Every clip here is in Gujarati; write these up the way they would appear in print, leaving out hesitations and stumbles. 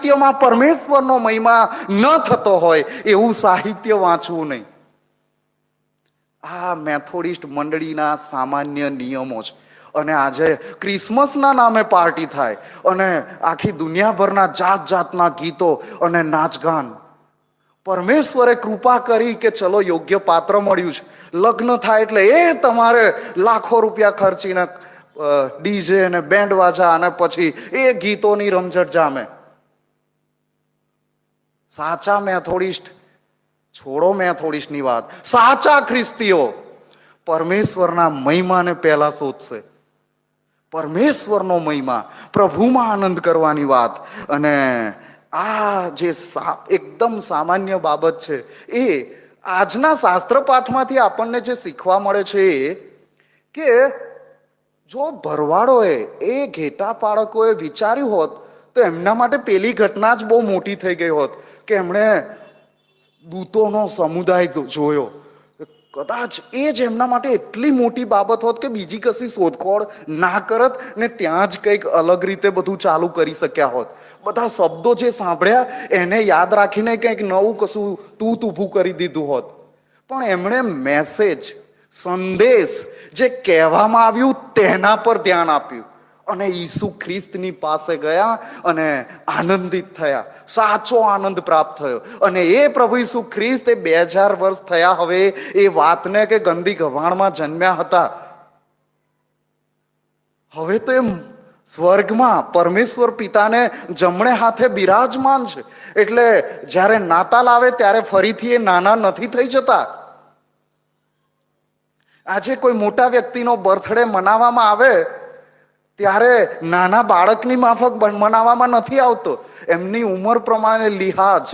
સાહિત્યમાં પરમેશ્વરનો મહિમા ન થતો હોય એવું સાહિત્ય વાંચવું નહીં. આ મેથોડિસ્ટ મંડળીના સામાન્ય નિયમો છે. અને આજે ક્રિસમસના નામે પાર્ટી થાય અને આખી દુનિયાભરના જાત જાતના ગીતો અને નાચગાન. પરમેશ્વરે કૃપા કરી કે ચલો યોગ્ય પાત્ર મળ્યું છે, લગ્ન થાય એટલે એ તમારે લાખો રૂપિયા ખર્ચીને ડીજે અને બેન્ડ વાજા અને પછી એ ગીતોની રમઝટ જામે. સાચા મેથોડિસ્ટ, છોડો મેથોડિસ્ટની વાત, સાચા ખ્રિસ્તીઓ પરમેશ્વરના મહિમાને પહેલા શોધશે. પરમેશ્વરનો મહિમા, પ્રભુમાં આનંદ કરવાની વાત. અને આ જે એકદમ સામાન્ય બાબત છે એ આજના શાસ્ત્ર પાઠમાંથી આપણને જે શીખવા મળે છે એ કે જો ભરવાડોએ એ ઘેટા પાળકોએ વિચાર્યું હોત તો એમના માટે પેલી ઘટના જ બહુ મોટી થઈ ગઈ હોત કે એમણે દૂતોનો સમુદાય જોયો. કદાચ એ જ એમના માટે એટલી મોટી બાબત હોત કે બીજી કશી શોધખોળ ના કરત ને ત્યાં જ કંઈક અલગ રીતે બધું ચાલુ કરી શક્યા હોત. બધા શબ્દો જે સાંભળ્યા એને યાદ રાખીને કંઈક નવું કશું તૂત ઊભું કરી દીધું હોત. પણ એમણે મેસેજ, સંદેશ જે કહેવામાં આવ્યું તેના પર ધ્યાન આપ્યું અને ઈસુ ખ્રિસ્તની પાસે ગયા અને આનંદિત થયા, સાચો આનંદ પ્રાપ્ત થયો. અને એ પ્રભુ ઈસુ ખ્રિસ્ત એ 2000 વર્ષ થયા હવે એ વાતને કે ગંદી ગભાણમાં જન્મ્યા હતા, હવે તો એ સ્વર્ગમાં પરમેશ્વર પિતાને જમણે હાથે બિરાજમાન છે. એટલે જ્યારે નાતાલ આવે ત્યારે ફરીથી એ નાના નથી થઈ જતા. આજે કોઈ મોટા વ્યક્તિનો બર્થડે મનાવવામાં આવે ત્યારે નાના બાળકની માફક મનાવવામાં નથી આવતો. એમની ઉંમર પ્રમાણે લિહાજ,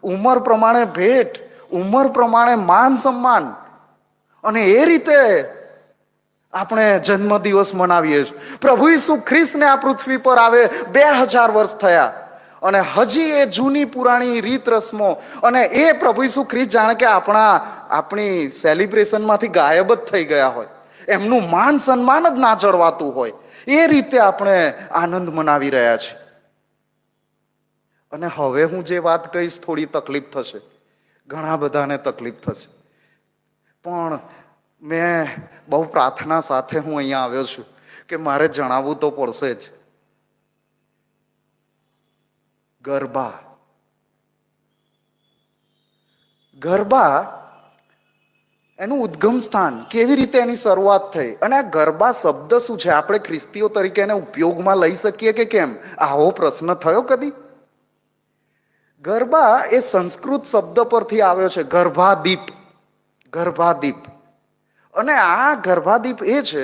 ઉંમર પ્રમાણે ભેટ, ઉંમર પ્રમાણે માન સન્માન, અને એ રીતે આપણે જન્મદિવસ મનાવીએ છીએ. પ્રભુ ઈસુ ખ્રિસ્તને આ પૃથ્વી પર આવે 2000 વર્ષ થયા અને હજી એ જૂની પુરાણી રીત રસમો અને એ પ્રભુ ઈસુ ખ્રિસ્ત જાણે કે આપણી સેલિબ્રેશનમાંથી ગાયબ જ થઈ ગયા હોય, એમનું માન સન્માન જ ના જળવાતું હોય, એ રીતે આપણે આનંદ મનાવી રહ્યા છીએ. અને હવે હું જે વાત કહીશ થોડી તકલીફ થશે, ઘણા બધાને તકલીફ થશે, પણ મેં બહુ પ્રાર્થના સાથે હું અહીંયા આવ્યો છું કે મારે જણાવવું તો પડશે જ. ગરબા, ગરબા એનું ઉદ્ગમ સ્થાન, કેવી રીતે એની શરૂઆત થઈ અને આ ગરબા શબ્દ શું છે, આપણે ખ્રિસ્તીઓ તરીકે એને ઉપયોગમાં લઈ શકીએ કે કેમ, આવો પ્રશ્ન થયો કદી? ગરબા એ સંસ્કૃત શબ્દ પરથી આવ્યો છે, ગર્ભાદીપ. ગર્ભાદીપ. અને આ ગર્ભાદીપ એ છે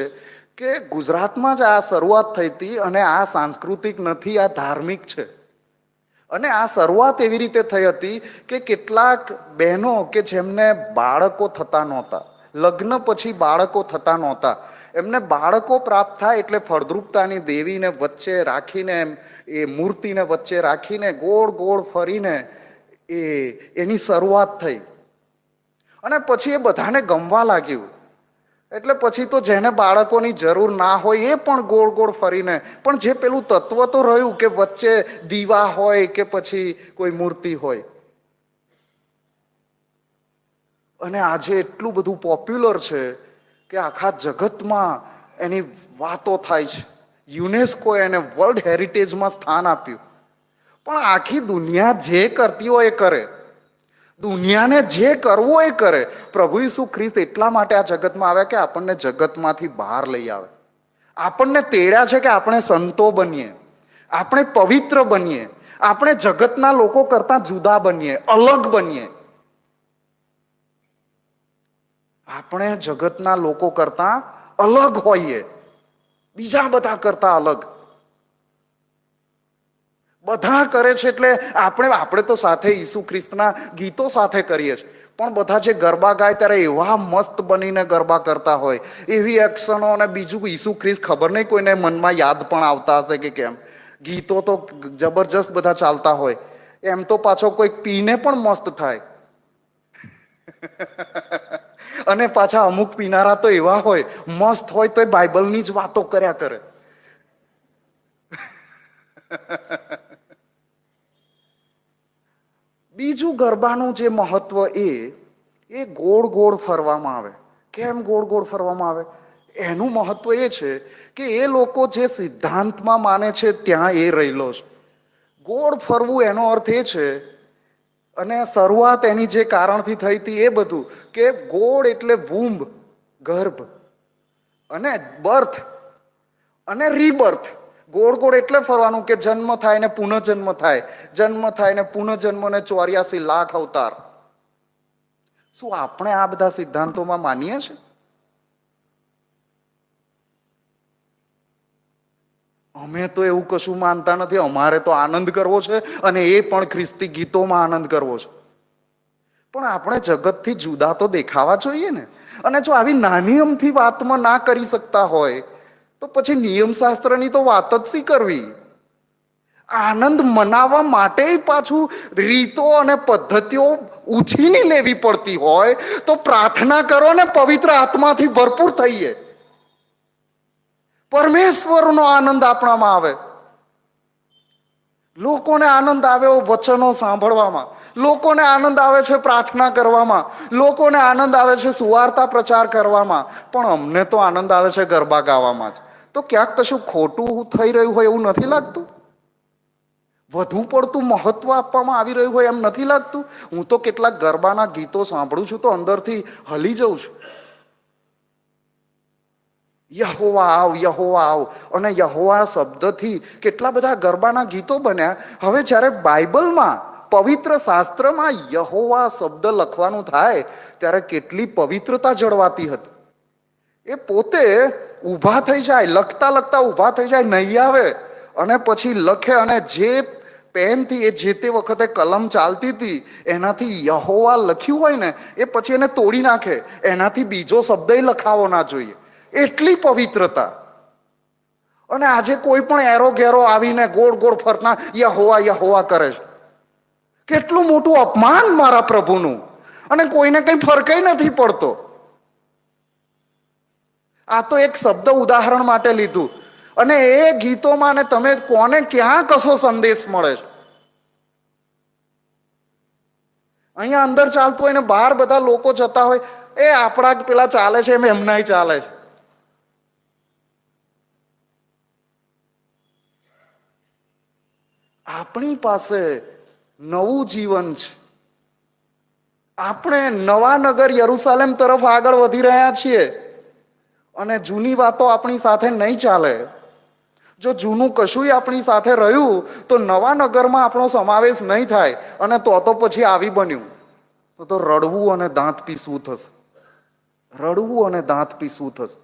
કે ગુજરાતમાં જ આ શરૂઆત થઈ હતી અને આ સાંસ્કૃતિક નથી, આ ધાર્મિક છે. અને આ શરૂઆત એવી રીતે થઈ હતી કે કેટલાક બહેનો કે જેમને બાળકો થતા નહોતા, લગ્ન પછી બાળકો થતા નહોતા, એમને બાળકો પ્રાપ્ત થાય એટલે ફળદ્રુપતાની દેવીને વચ્ચે રાખીને, એ મૂર્તિને વચ્ચે રાખીને ગોળ ગોળ ફરીને એની શરૂઆત થઈ. અને પછી એ બધાને ગમવા લાગ્યું. એટલે પછી તો જેને બાળકોની જરૂર ના હોય એ પણ ગોળ ગોળ ફરીને, પણ જે પેલું તત્વ તો રહ્યું કે વચ્ચે દીવા હોય કે પછી કોઈ મૂર્તિ હોય. અને આજે એટલું બધું પોપ્યુલર છે કે આખા જગતમાં એની વાતો થાય છે. યુનેસ્કોએ એને વર્લ્ડ હેરિટેજમાં સ્થાન આપ્યું. પણ આખી દુનિયા જે કરતી હોય એ કરે, દુનિયાને જે કરવું એ કરે. પ્રભુ ઈસુ ખ્રિસ્ત એટલા માટે આ જગતમાં આવ્યા કે આપણને જગતમાંથી બહાર લઈ આવે. આપણને તેડ્યા છે કે આપણે સંતો બનીએ, આપણે પવિત્ર બનીએ, આપણે જગતના લોકો કરતા જુદા બનીએ, અલગ બનીએ. આપણે જગતના લોકો કરતા અલગ હોઈએ, બીજા બધા કરતા અલગ. બધા કરે છે એટલે આપણે તો સાથે ઈસુ ખ્રિસ્તના ગીતો સાથે કરીએ છીએ, પણ બધા જે ગરબા ગાય ત્યારે એવા મસ્ત બનીને ગરબા કરતા હોય, એવી એક્શનો, અને બીજું ઈસુ ખ્રિસ્ત ખબર નહીં કોઈને મનમાં યાદ પણ આવતા હશે કે કેમ. ગીતો તો જબરજસ્ત બધા ચાલતા હોય, એમ તો પાછો કોઈ પીને પણ મસ્ત થાય. અને પાછા અમુક પીનારા તો એવા હોય, મસ્ત હોય તો બાઇબલની જ વાતો કર્યા કરે. બીજું ગરબાનું જે મહત્વ એ ગોળ ગોળ ફરવામાં આવે. કેમ ગોળ ગોળ ફરવામાં આવે? એનું મહત્વ એ છે કે એ લોકો જે સિદ્ધાંતમાં માને છે ત્યાં એ રહેલો છે. ગોળ ફરવું એનો અર્થ એ છે, અને શરૂઆત એની જે કારણથી થઈ હતી એ બધું, કે ગોળ એટલે વૂંબ, ગર્ભ, અને બર્થ અને રીબર્થ. ગોળ ગોળ એટલે ફરવાનું કે જન્મ થાય ને પુનઃજન્મ થાય, જન્મ થાય ને પુનઃજન્મ ને 84 લાખ અવતાર. શું આપણે આ બધા સિદ્ધાંતોમાં માનીએ છીએ? અમે તો એવું કશું માનતા નથી. અમારે તો આનંદ કરવો છે, અને એ પણ ખ્રિસ્તી ગીતોમાં આનંદ કરવો છે. પણ આપણે જગતથી જુદા તો દેખાવા જોઈએ ને. અને જો આવી નાની અમથી વાતમાં ના કરી શકતા હોય તો પછી નિયમશાસ્ત્રની તો વાત જ શી કરવી? આનંદ મનાવવા માટે પાછું રીતો અને પદ્ધતિઓ ઉછીની લેવી પડતી હોય તો પ્રાર્થના કરો ને પવિત્ર આત્માથી ભરપૂર થઈએ. પરમેશ્વરનો આનંદ આપણામાં આવે. લોકોને આનંદ આવે વચનો સાંભળવામાં, લોકોને આનંદ આવે છે પ્રાર્થના કરવામાં, લોકોને આનંદ આવે છે સુવાર્તા પ્રચાર કરવામાં, પણ અમને તો આનંદ આવે છે ગરબા ગાવામાં જ. તો ક્યાંક કશું ખોટું થઈ રહ્યું હોય એવું નથી લાગતું? વધુ પડતું મહત્વ આપવામાં આવી રહ્યું હોય એમ નથી લાગતું? હું તો કેટલાક ગરબાના ગીતો સાંભળું છું તો અંદરથી હલી જઉં છું. યહોવા આવ, યહોવા આવ. અને યહોવા શબ્દથી કેટલા બધા ગરબાના ગીતો બન્યા. હવે જ્યારે બાઇબલમાં, પવિત્ર શાસ્ત્રમાં યહોવા શબ્દ લખવાનું થાય ત્યારે કેટલી પવિત્રતા જળવાતી હતી. એ પોતે ઊભા થઈ જાય, લખતા લખતા ઊભા થઈ જાય, નહીં આવે, અને પછી લખે, અને જે પેનથી એ જે તે વખતે કલમ ચાલતી હતી એનાથી યહોવા લખ્યું હોય ને એ પછી એને તોડી નાખે, એનાથી બીજો શબ્દ લખાવો ના જોઈએ. એટલી પવિત્રતા. અને આજે કોઈ પણ એરો ઘેરો આવીને ગોળ ગોળ ફરતા યહોવા યહોવા કરે છે. કેટલું મોટું અપમાન મારા પ્રભુનું. અને કોઈને કઈ ફરક નથી પડતો. આ તો એક શબ્દ ઉદાહરણ માટે લીધું. અને એ ગીતોમાં ને તમે કોને ક્યાં કશો સંદેશ મળે છે? અહીંયા અંદર ચાલતું હોય ને બહાર બધા લોકો જતા હોય, એ આપણા પેલા ચાલે છે એમ એમનાય ચાલે છે. આપણી પાસે નવું જીવન છે. આપણે નવા નગર યરુસાલેમ તરફ આગળ વધી રહ્યા છીએ, અને જૂની વાતો આપણી સાથે નહીં ચાલે. જો જૂનું કશું આપણી સાથે રહ્યું તો નવા નગરમાં આપણો સમાવેશ નહીં થાય, અને તો પછી આવી બન્યું તો રડવું અને દાંત પીસવું થશે. રડવું અને દાંત પીસવું થશે.